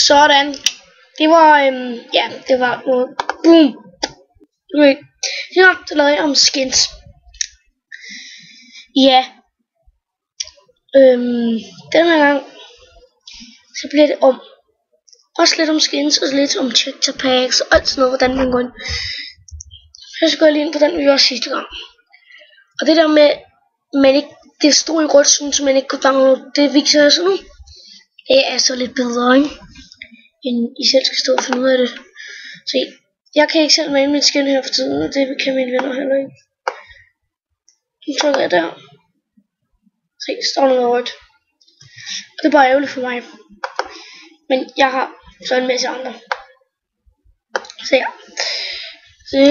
Sådan. Det var, ja, det var noget. Boom. Okay. Ja, det lavede jeg om skins. Ja. Den her gang, så bliver det om. Også lidt om skins, og lidt om TikTok packs, og alt sådan noget, hvordan man går ind. Så går jeg lige ind på den, vi gjorde sidste gang. Og det der med, man ikke, det stod i rødt, så man ikke kunne downloade, det viser jeg så nu. Det er så lidt bedre, ikke? End I selv skal stå og finde ud af det. Se, jeg kan ikke selv male mit skin her for tiden, og det kan mine venner heller ikke. Nu trykker jeg der. Se, det står noget rødt. Og det er bare ærgerligt for mig. Men jeg har så en masse andre. Så ja. Se.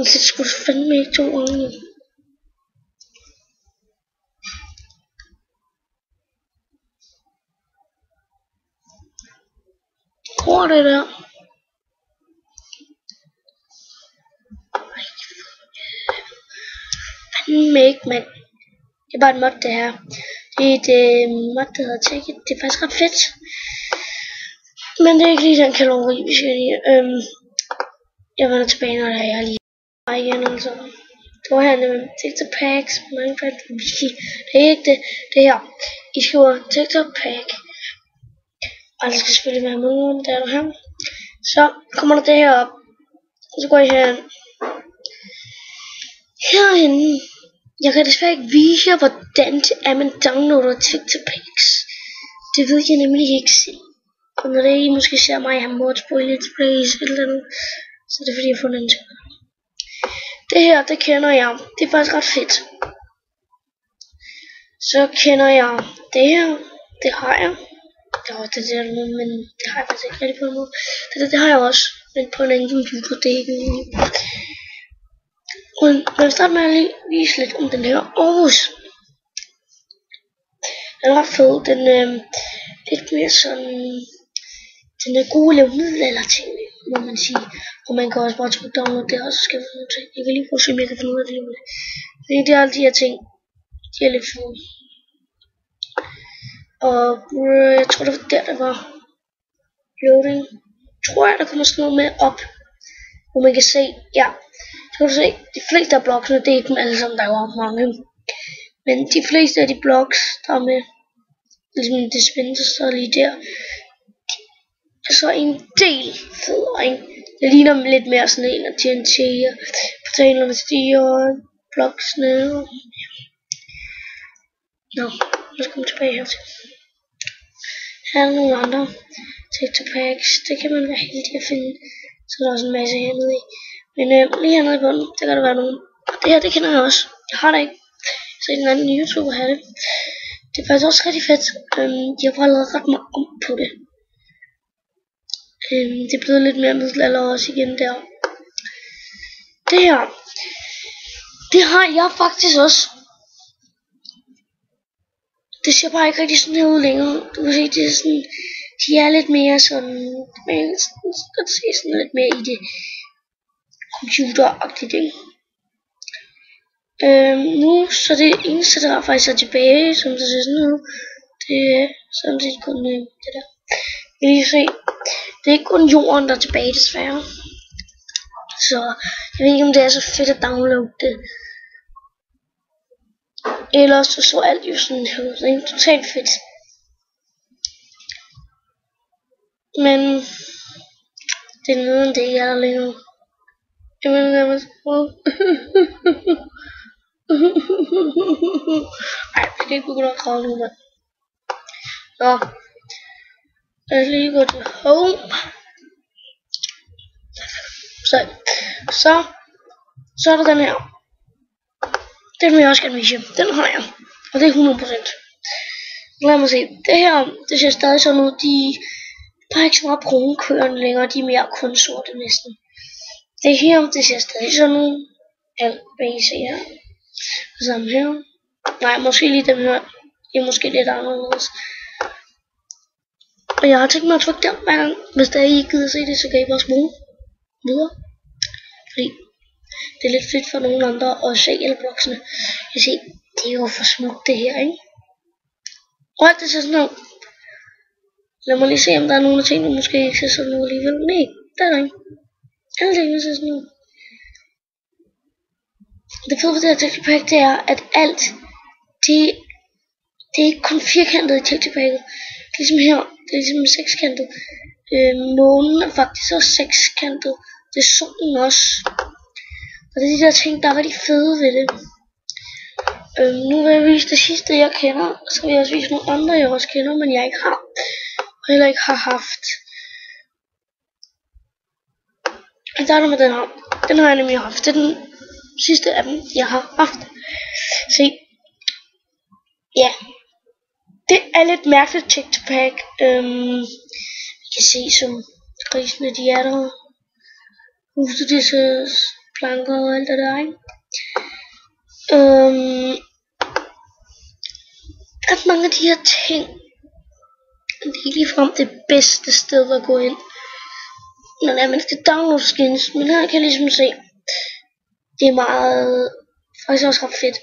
Så skulle du fandme ikke 2 gange. Hvor er det der? Fandme ikke, mand. Det er bare et mod, det her. Det er et mod, der hedder Ticket. Det er faktisk ret fedt. Men det er ikke lige den kalori, vi skal lige. Jeg vender tilbage, når jeg lige igen, altså. Det var her med TikTok packs, Minecraft Wiki. Det er ikke det. Det her. I skriver TikTok pack. Og der skal selvfølgelig være med, der er her. Så kommer der det her op. Så går jeg herhen. Herinde. Jeg kan desværre ikke vise jer, hvordan det er, man downloader TikTok packs. Det ved jeg nemlig ikke selv. Og når det I måske ser mig have mods på i Let's Plays eller andet, så er det fordi jeg får den til. Det her, det kender jeg. Det er faktisk ret fedt. Så kender jeg det her. Det har jeg. Det har det der nu, men det har jeg faktisk ikke rigtig på en måde. Det har jeg også, men på en anden computer. Det er ikke en. Og jeg vil starte med at lige vise lidt om den her Aarhus. Den er ret fed. Den lidt mere sådan. Den er god at lave middelalder ting, må man sige. Og man kan også bare trykke download der, og så skal vi finde ud af. Jeg kan lige prøve at se, om jeg kan finde ud af det lige. Fordi det er alle de her ting. De er lidt fede. Og jeg tror det var der var loading. Tror jeg der kommer sådan noget med op. Hvor man kan se, ja. Så kan du se, de fleste af bloksene, det er ikke dem alle sammen, der er jo mange. Men de fleste af de bloks, der er med, ligesom dispenser, så er lige der. Og så en del federe, ikke? Det ligner lidt mere sådan en af TNT, og portalerne stiger, og bloksene. Nå, lad os komme tilbage hertil. Her er nogle andre TikTok packs. Det kan man være heldig at finde. Så er der også en masse hernede i. Men lige hernede i bunden, der kan der være nogen. Og det her, det kender jeg også. Jeg har det ikke. Så en anden YouTuber har det. Det er faktisk også rigtig fedt. De har bare lavet ret meget om på det. Det er blevet lidt mere middelalder også igen der. Det her. Det har jeg faktisk også. Det ser bare ikke rigtig sådan her ud længere. Du kan se, det er sådan, de er lidt mere sådan, man kan se sådan lidt mere i det computeragtigt, ikke? Nu, så det eneste, der faktisk er tilbage, som det ser sådan ud, det er sådan set kun det der. Jeg kan lige se, det er ikke kun jorden, der er tilbage, desværre. Så jeg ved ikke, om det er så fedt at downloade det. Ellers så alt jo sådan her ud, ikke? Totalt fedt. Men det er noget, det ikke er der længere. Jeg ved ikke, hvad man skal prøve. Ej, jeg skal ikke begynde at grave nu, mand. Nå. Lad os lige gå til home. Så er der den her. Den vil jeg også gerne vise. Den har jeg. Og det er 100%. Lad mig se. Det her, det ser stadig sådan ud. Der er ikke så meget brunkørende længere. De er mere kun sorte næsten. Det her, det ser stadig sådan ud. Alt, hvad I ser her. Og sammen her. Nej, måske lige dem her. De er måske lidt anderledes. Og jeg har tænkt mig at trykke der hver gang. Hvis der I ikke gider se det, så kan I bare spole videre. Fordi det er lidt fedt for nogle andre at se alle bloksene. Jeg se, det er jo for smukt det her, ikke? Og alt det ser sådan noget. Lad mig lige se, om der er nogle af tingene, måske ikke ser sådan ud alligevel. Nej, der er der ikke. Alle tingene ser sådan ud. Det fede ved det her texture pack, det er, at alt, det er ikke kun firkantet i texture packet. Ligesom her, det er ligesom sekskantet. Månen er faktisk også sekskantet. Det er solen også. Og det er de der ting, der var de fede ved det. Nu vil jeg vise det sidste, jeg kender. Så vil jeg også vise nogle andre, jeg også kender, men jeg ikke har. Og heller ikke har haft. Jeg starter med den her. Den har jeg nemlig haft. Det er den sidste af dem, jeg har haft. Se. Ja. Det er lidt mærkeligt texture pack. I kan se som grisene, de er der. Huset, disse planker og alt det der, ikke? At mange af de her ting, det er ikke ligefrem det bedste sted at gå ind, når man skal downloade skins. Men her kan jeg ligesom se, det er meget, faktisk også ret fedt.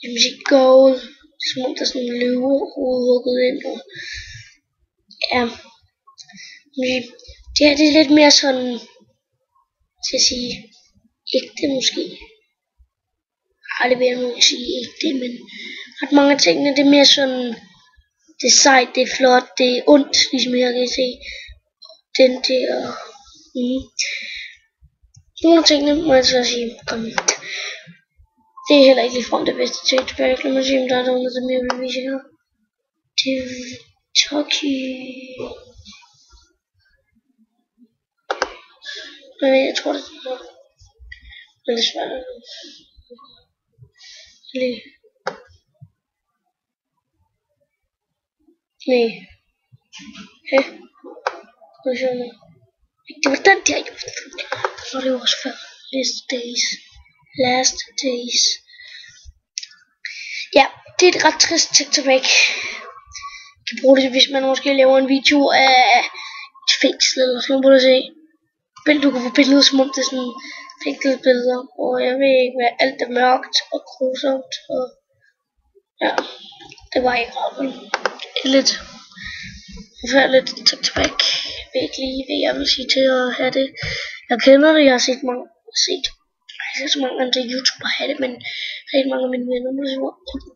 Jeg vil sige gold, som om der er sådan en løvehoved hugget ind. Og ja, det her det er lidt mere sådan, skal jeg sige, ægte måske. Det vil jeg nok sige ægte, men ret mange af tingene, det er mere sådan, det er sejt, det er flot, det er ondt, ligesom jeg kan se. Den der, nogle af tingene må jeg så sige, det er heller ikke ligefrem det bedste texture pack. Lad mig se, om der er noget af dem, jeg vil vise her. Det er Toki. Jeg tror det er noget. Men det er svært. Lige. Nej. Det var den der, jeg var det også før. Last days. Ja, det er et ret trist texture pack. Jeg kan bruge det, hvis man måske laver en video af et fængsel eller sådan noget, se. Du kan få billedet, som om det er sådan fængselsbilleder. Og jeg ved ikke, hvad alt er mørkt og grusomt. Og ja, det var ikke ret, men lidt forfærdeligt texture pack. Jeg ved ikke lige, hvad jeg vil sige til at have det. Jeg kender det, jeg har set så mange andre YouTubere have det, men rigtig mange af mine venner nu siger,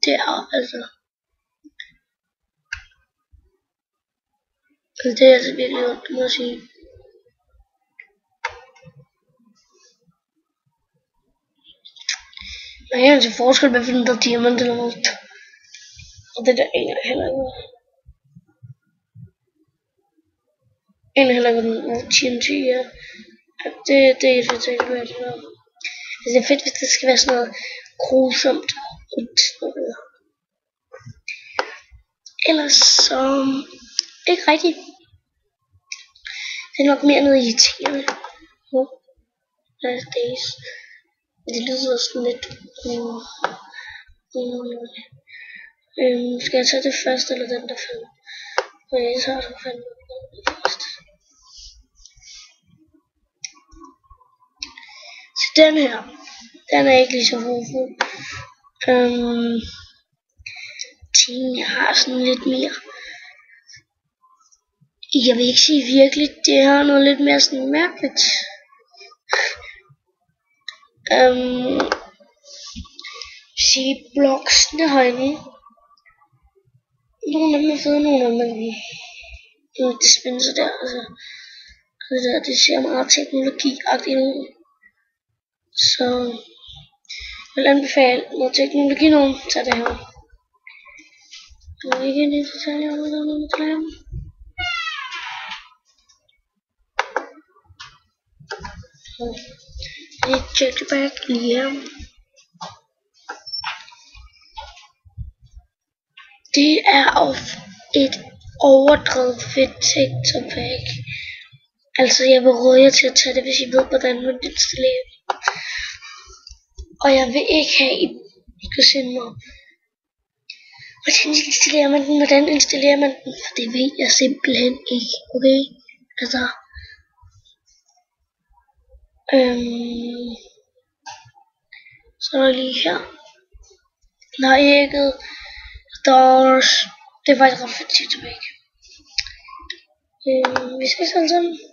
det er altså. Det er altså virkelig ondt, må jeg sige. Jeg kan ikke se forskel på, hvilken der er diamant eller noget. Og det der ene er heller ikke. En er heller ikke TNT, ja. Det er fedt, jeg kan være det der. Det er fedt, hvis det skal være sådan noget grusomt og noget. Ellers så ikke rigtigt. Det er nok mere noget irriterende. Last days. Det lyder sådan lidt. Skal jeg tage det første eller den der falder? Jeg tager den først. Så den her, den er ikke lige så hårdfuld. Jeg har sådan lidt mere. Jeg vil ikke sige virkelig, det har noget lidt mere sådan mærkeligt. Sige bloksene herinde. Nogle af dem er fede, nogle af dem er lige. Det spænder der, altså. Det ser meget teknologi-agtigt ud. Så jeg vil anbefale noget teknologi nogen, tag det her. Jeg vil ikke ind i detaljer om noget reklame. Et texture pack lige her. Det er et overdrevet fedt texture pack. Altså jeg vil råde jer til at tage det, hvis I ved hvordan man installerer det. Og jeg vil ikke have, I skal sende mig, hvordan installerer man den, for det ved jeg simpelthen ikke, okay? Altså, så er der lige her, der er ægget, stars, det er faktisk ret fedt tilbage. Vi ses alle sammen.